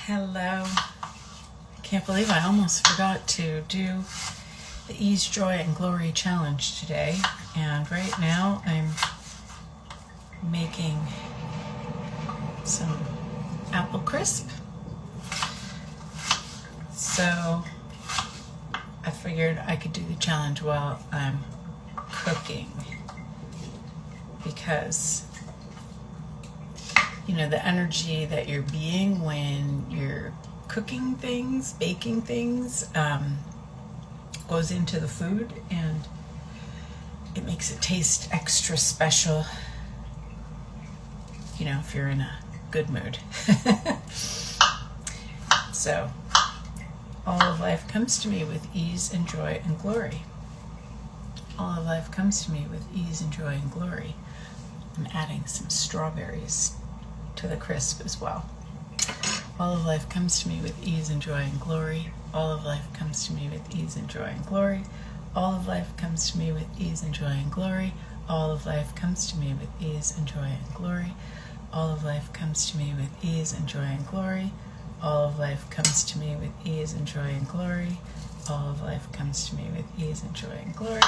Hello. I can't believe I almost forgot to do the Ease, Joy, and Glory challenge today. And right now I'm making some apple crisp. So I figured I could do the challenge while I'm cooking, because you know, the energy that you're being when you're cooking things, baking things, goes into the food, and it makes it taste extra special, you know, if you're in a good mood. So, all of life comes to me with ease and joy and glory. All of life comes to me with ease and joy and glory. I'm adding some strawberries to the crisp as well. All of life comes to me with ease and joy and glory. All of life comes to me with ease and joy and glory. All of life comes to me with ease and joy and glory. All of life comes to me with ease and joy and glory. All of life comes to me with ease and joy and glory. All of life comes to me with ease and joy and glory. All of life comes to me with ease and joy and glory.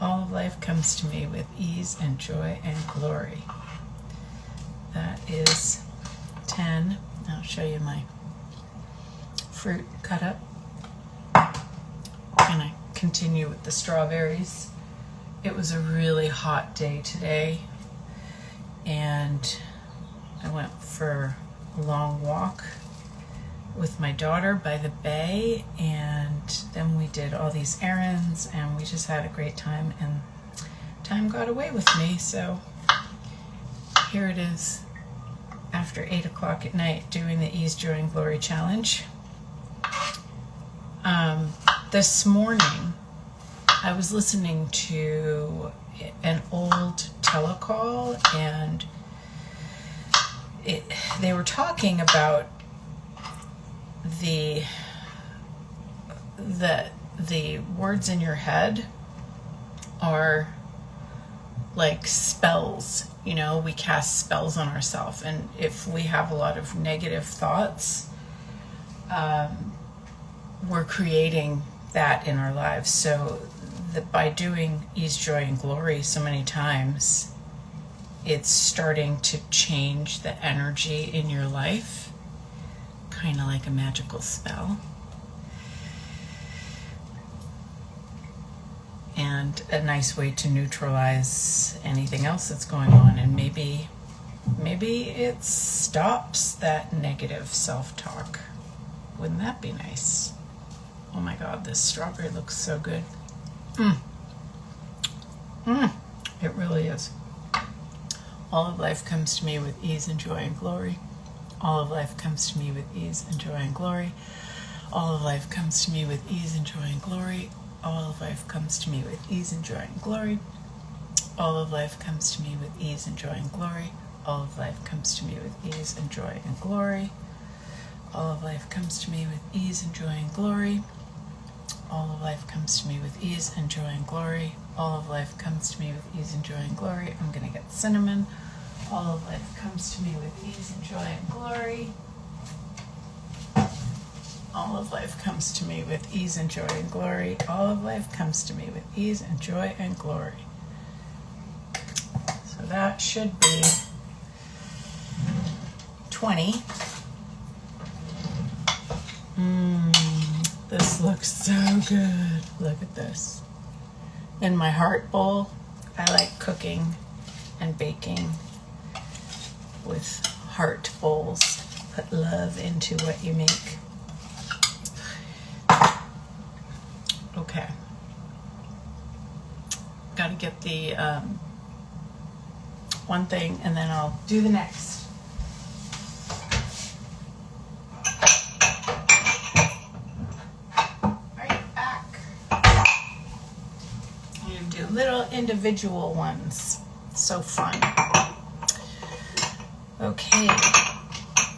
All of life comes to me with ease and joy and glory. That is 10. I'll show you my fruit cut up. And I continue with the strawberries. It was a really hot day today, and I went for a long walk with my daughter by the bay, and then we did all these errands, and we just had a great time, and time got away with me. So here it is after 8 o'clock at night doing the Ease, Joy, and Glory challenge. This morning I was listening to an old telecall, and they were talking about the words in your head are like spells. You know, we cast spells on ourselves, and if we have a lot of negative thoughts, we're creating that in our lives. So that by doing Ease, Joy, and Glory so many times, it's starting to change the energy in your life, kind of like a magical spell. And a nice way to neutralize anything else that's going on. And maybe it stops that negative self-talk. Wouldn't that be nice? Oh my God, this strawberry looks so good. It really is. All of life comes to me with ease and joy and glory. All of life comes to me with ease and joy and glory. All of life comes to me with ease and joy and glory. All of life comes to me with ease and joy and glory. All of life comes to me with ease and joy and glory. All of life comes to me with ease and joy and glory. All of life comes to me with ease and joy and glory. All of life comes to me with ease and joy and glory. All of life comes to me with ease and joy and glory. I'm going to get cinnamon. All of life comes to me with ease and joy and glory. All of life comes to me with ease and joy and glory. All of life comes to me with ease and joy and glory. So that should be 20. This looks so good. Look at this. In my heart bowl, I like cooking and baking with heart bowls. Put love into what you make. Okay. Got to get the one thing, and then I'll do the next. Little individual ones. So fun. Okay,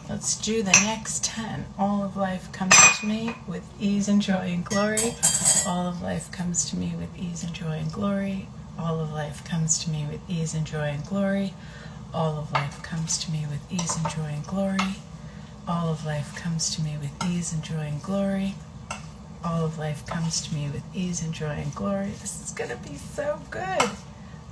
let's do the next 10. All of life comes to me with ease and joy and glory. All of life comes to me with ease and joy and glory. All of life comes to me with ease and joy and glory. All of life comes to me with ease and joy and glory. All of life comes to me with ease and joy and glory. All of life comes to me with ease and joy and glory. This is going to be so good.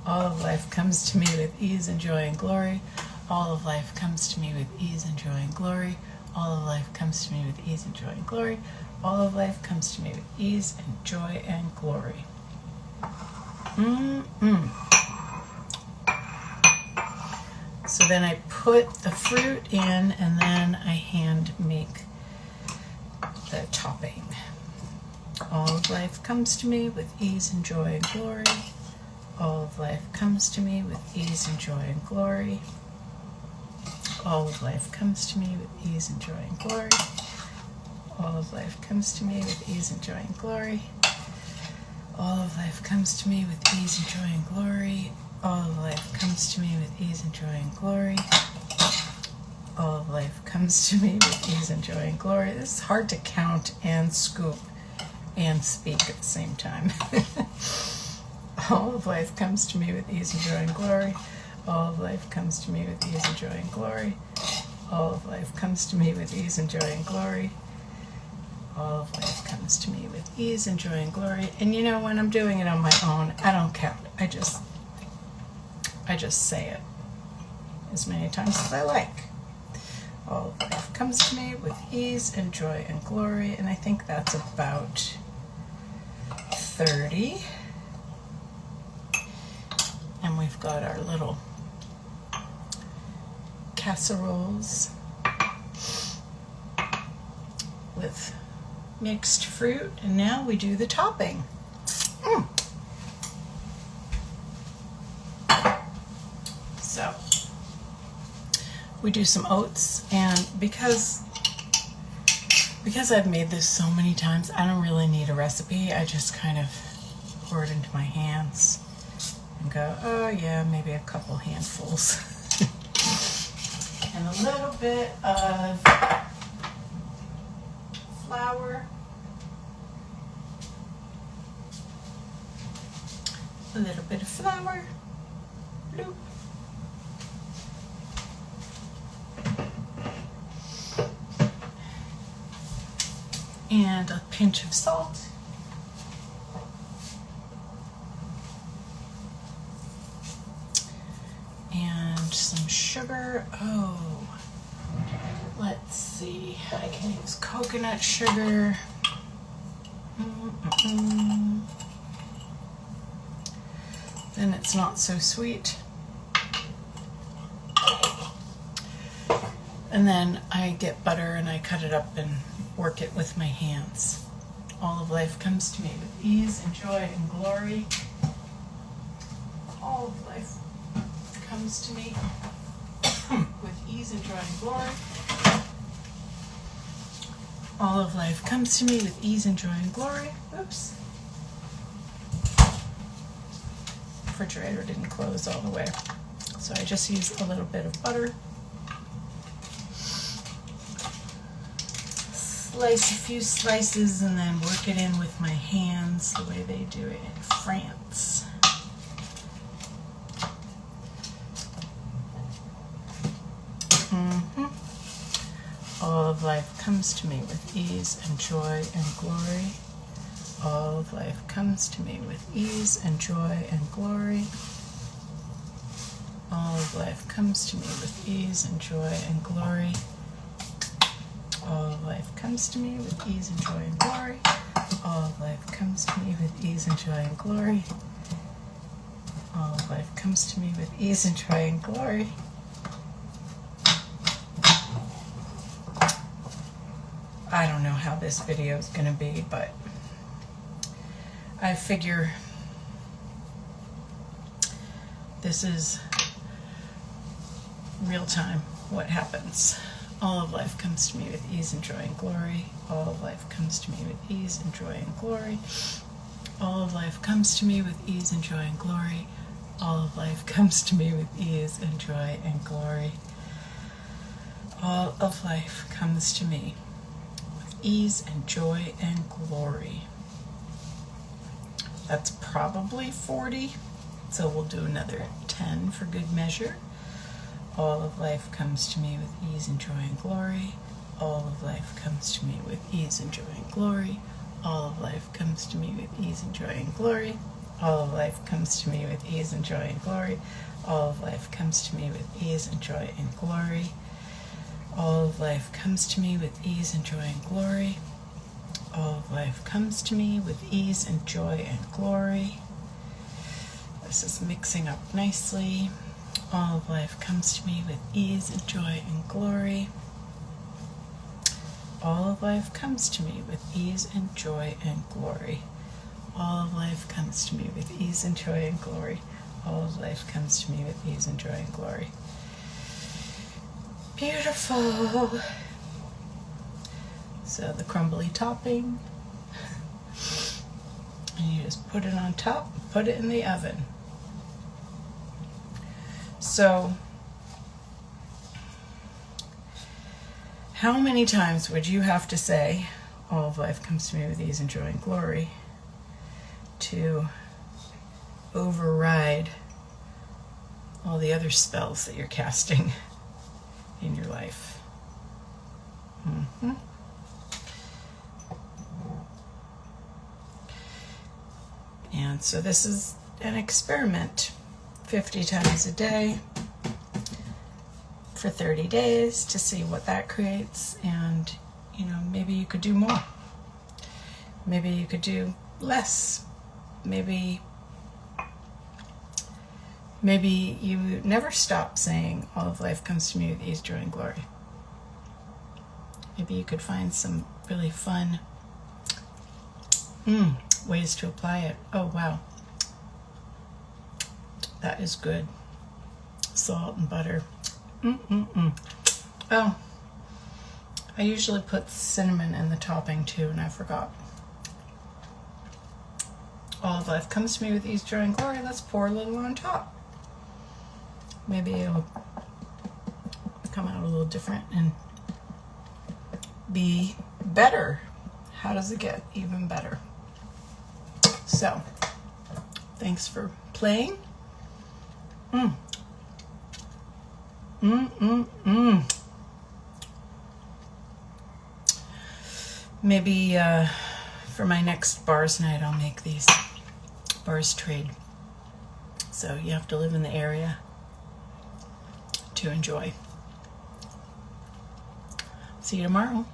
All of life comes to me with ease and joy and glory. All of life comes to me with ease and joy and glory. All of life comes to me with ease and joy and glory. All of life comes to me with ease and joy and glory. So then I put the fruit in, and then I hand make the topping. All of life comes to me with ease and joy and glory. All of life comes to me with ease and joy and glory. All of life comes to me with ease and joy and glory. All of life comes to me with ease and joy and glory. All of life comes to me with ease and joy and glory. All of life comes to me with ease and joy and glory. All of life comes to me with ease and joy and glory. This is hard to count and scoop and speak at the same time. All of life comes to me with ease and joy and glory. All of life comes to me with ease and joy and glory. All of life comes to me with ease and joy and glory. All of life comes to me with ease and joy and glory. And you know, when I'm doing it on my own, I don't count. I just say it as many times as I like. All of life comes to me with ease and joy and glory. And I think that's about 30. And we've got our little casseroles with mixed fruit, and now we do the topping. So we do some oats, and because I've made this so many times, I don't really need a recipe. I just kind of pour it into my hands and go, oh yeah, maybe a couple handfuls. And a little bit of flour, a little bit of flour, bloop. And a pinch of salt. And some sugar. Oh, let's see. I can use coconut sugar. Then it's not so sweet. And then I get butter and I cut it up and work it with my hands. All of life comes to me with ease and joy and glory. All of life comes to me with ease and joy and glory. All of life comes to me with ease and joy and glory. Oops. Refrigerator didn't close all the way, so I just used a little bit of butter. Slice a few slices and then work it in with my hands the way they do it in France. All of life comes to me with ease and joy and glory. All of life comes to me with ease and joy and glory. All of life comes to me with ease and joy and glory. All of life comes to me with ease and joy and glory. All of life comes to me with ease and joy and glory. All of life comes to me with ease and joy and glory. I don't know how this video is going to be, but I figure this is real time what happens. All of life comes to me with ease and joy and glory. All of life comes to me with ease and joy and glory. All of life comes to me with ease and joy and glory. All of life comes to me with ease and joy and glory. All of life comes to me with ease and joy and glory. That's probably 40, so we'll do another 10 for good measure. All of life comes to me with ease and joy and glory. All of life comes to me with ease and joy and glory. All of life comes to me with ease and joy and glory. All of life comes to me with ease and joy and glory. All of life comes to me with ease and joy and glory. All of life comes to me with ease and joy and glory. All of life comes to me with ease and joy and glory. This is mixing up nicely. All of life comes to me with ease and joy and glory. All of life comes to me with ease and joy and glory. All of life comes to me with ease and joy and glory. All of life comes to me with ease and joy and glory. Beautiful. So the crumbly topping, and you just put it on top, put it in the oven. So how many times would you have to say, all of life comes to me with ease and joy and glory, to override all the other spells that you're casting in your life? And so this is an experiment. 50 times a day for 30 days to see what that creates. And, maybe you could do more. Maybe you could do less. Maybe you never stop saying, all of life comes to me with ease, joy, and glory. Maybe you could find some really fun ways to apply it. Oh, wow. That is good. Salt and butter. Oh, I usually put cinnamon in the topping too, and I forgot. All of life comes to me with ease, joy, and glory. Let's pour a little on top. Maybe it'll come out a little different and be better. How does it get even better? So, thanks for playing. Maybe for my next bars night, I'll make these bars trade. So you have to live in the area to enjoy. See you tomorrow.